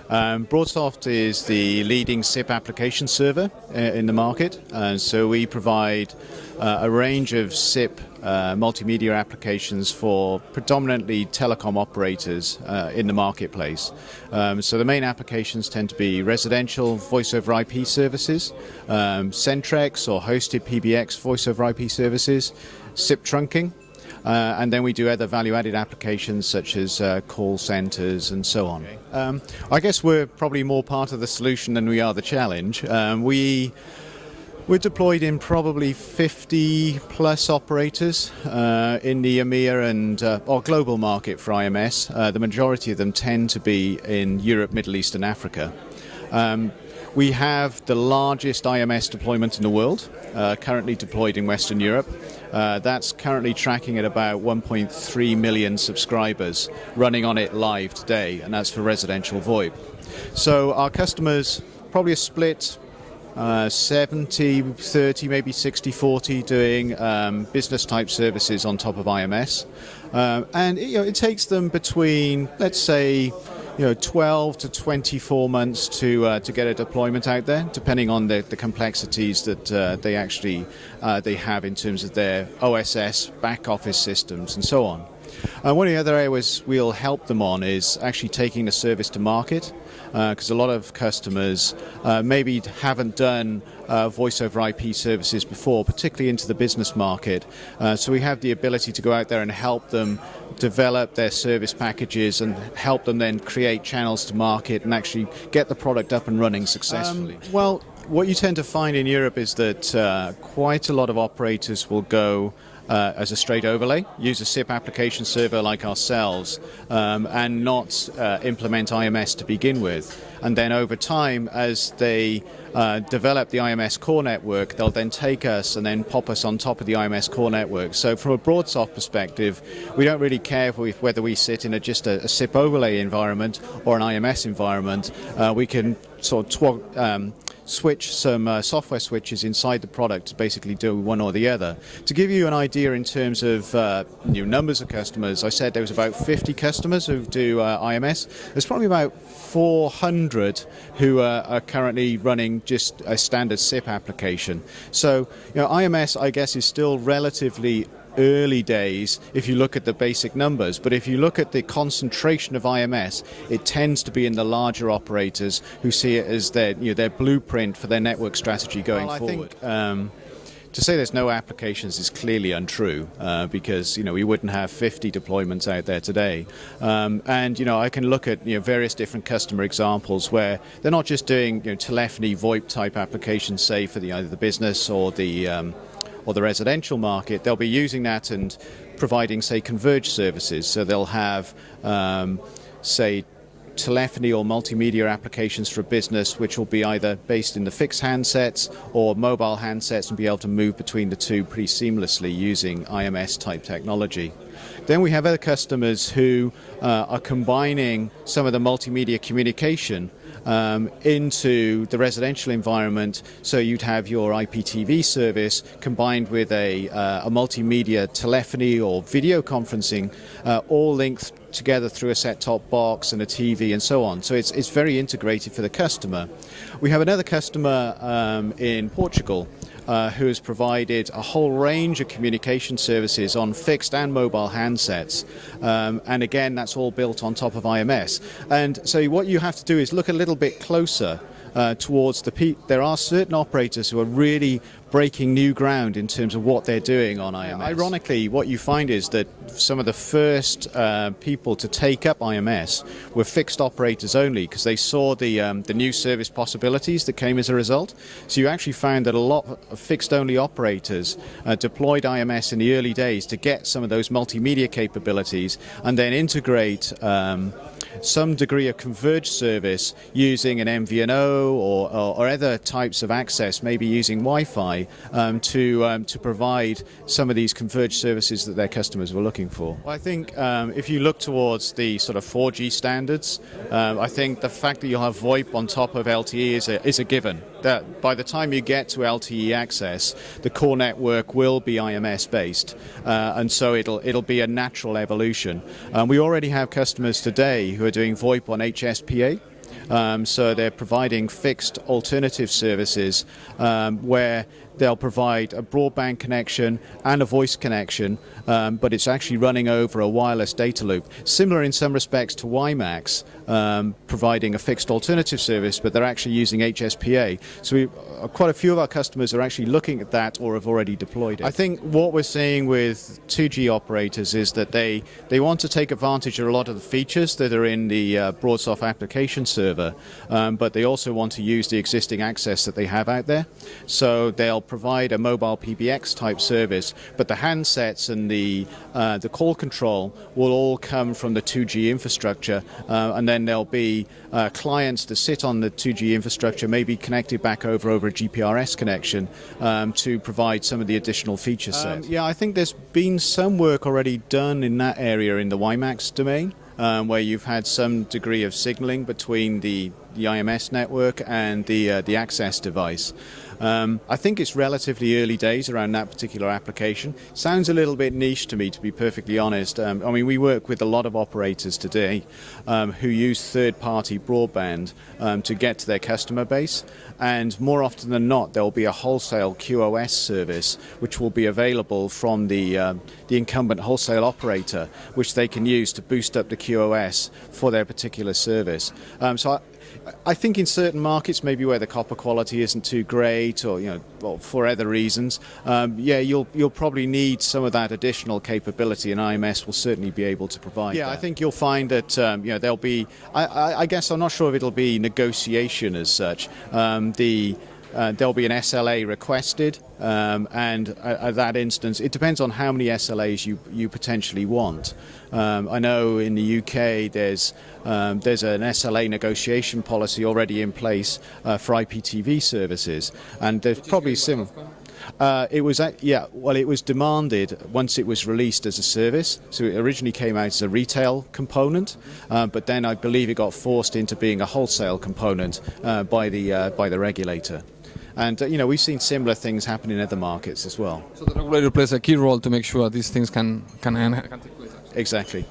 Broadsoft is the leading SIP application server in the market, so we provide a range of SIP multimedia applications for predominantly telecom operators in the marketplace. So the main applications tend to be residential voice over IP services, Centrex or hosted PBX voice over IP services, SIP trunking, and then we do other value-added applications such as call centers and so on. I guess we're probably more part of the solution than we are the challenge. We're deployed in probably 50 plus operators in the EMEA and or global market for IMS. The majority of them tend to be in Europe, Middle East and Africa. We have the largest IMS deployment in the world, currently deployed in Western Europe. That's currently tracking at about 1.3 million subscribers running on it live today, and that's for residential VoIP. So our customers probably a split 70-30, maybe 60-40 doing business type services on top of IMS. And it takes them between, let's say, 12 to 24 months to get a deployment out there, depending on the complexities that they actually they have in terms of their OSS, back office systems, and so on. One of the other areas we'll help them on is actually taking the service to market, because a lot of customers maybe haven't done voice over IP services before, particularly into the business market. So we have the ability to go out there and help them develop their service packages and help them then create channels to market and actually get the product up and running successfully. Well, what you tend to find in Europe is that quite a lot of operators will go as a straight overlay, use a SIP application server like ourselves, and not implement IMS to begin with. And then over time, as they develop the IMS core network, they'll then take us and then pop us on top of the IMS core network. So from a Broadsoft perspective, we don't really care whether we sit in just a SIP overlay environment or an IMS environment. We can sort of switch some software switches inside the product to basically do one or the other. To give you an idea in terms of numbers of customers, I said there was about 50 customers who do IMS. There's probably about 400 who are currently running just a standard SIP application. So IMS, I guess, is still relatively early days if you look at the basic numbers, but if you look at the concentration of IMS, it tends to be in the larger operators who see it as their blueprint for their network strategy going forward. I think to say there's no applications is clearly untrue, because we wouldn't have 50 deployments out there today. And I can look at various different customer examples where they're not just doing telephony VoIP type applications, say for either the business or the residential market. They'll be using that and providing, say, converged services. So they'll have, say, telephony or multimedia applications for a business, which will be either based in the fixed handsets or mobile handsets, and be able to move between the two pretty seamlessly using IMS type technology. Then we have other customers who are combining some of the multimedia communication into the residential environment. So you'd have your IPTV service combined with a multimedia telephony or video conferencing, all linked together through a set-top box and a TV and so on. So it's very integrated for the customer. We have another customer in Portugal who has provided a whole range of communication services on fixed and mobile handsets. And again, that's all built on top of IMS. And so what you have to do is look a little bit closer towards there are certain operators who are really breaking new ground in terms of what they're doing on IMS. Ironically, what you find is that some of the first people to take up IMS were fixed operators only, because they saw the new service possibilities that came as a result. So you actually found that a lot of fixed-only operators deployed IMS in the early days to get some of those multimedia capabilities and then integrate some degree of converged service using an MVNO or other types of access, maybe using Wi-Fi, to provide some of these converged services that their customers were looking for. Well, I think if you look towards the sort of 4G standards, I think the fact that you'll have VoIP on top of LTE is a given. That by the time you get to LTE access, the core network will be IMS based, and so it'll be a natural evolution. We already have customers today who are doing VoIP on HSPA. So they're providing fixed alternative services where they'll provide a broadband connection and a voice connection, but it's actually running over a wireless data loop. Similar in some respects to WiMAX, providing a fixed alternative service, but they're actually using HSPA. So quite a few of our customers are actually looking at that or have already deployed it. I think what we're seeing with 2G operators is that they want to take advantage of a lot of the features that are in the Broadsoft application server, but they also want to use the existing access that they have out there. So they'll provide a mobile PBX type service, but the handsets and the call control will all come from the 2G infrastructure, and then there'll be clients that sit on the 2G infrastructure, maybe connected back over a GPRS connection to provide some of the additional feature sets. Yeah, I think there's been some work already done in that area in the WiMAX domain, where you've had some degree of signaling between the IMS network and the access device. I think it's relatively early days around that particular application. Sounds a little bit niche to me, to be perfectly honest. I mean, we work with a lot of operators today who use third-party broadband to get to their customer base, and more often than not, there will be a wholesale QoS service which will be available from the incumbent wholesale operator, which they can use to boost up the QoS for their particular service. So I think in certain markets, maybe where the copper quality isn't too great, or well, for other reasons, yeah, you'll probably need some of that additional capability, and IMS will certainly be able to provide. Yeah, that. I think you'll find that there'll be. I guess I'm not sure if it'll be negotiation as such. There'll be an SLA requested, and at that instance, it depends on how many SLAs you potentially want. I know in the UK there's an SLA negotiation policy already in place for IPTV services, and there's probably similar. It was demanded once it was released as a service. So it originally came out as a retail component, but then I believe it got forced into being a wholesale component by the regulator. And we've seen similar things happen in other markets as well. So the regulator plays a key role to make sure these things can take place. Exactly.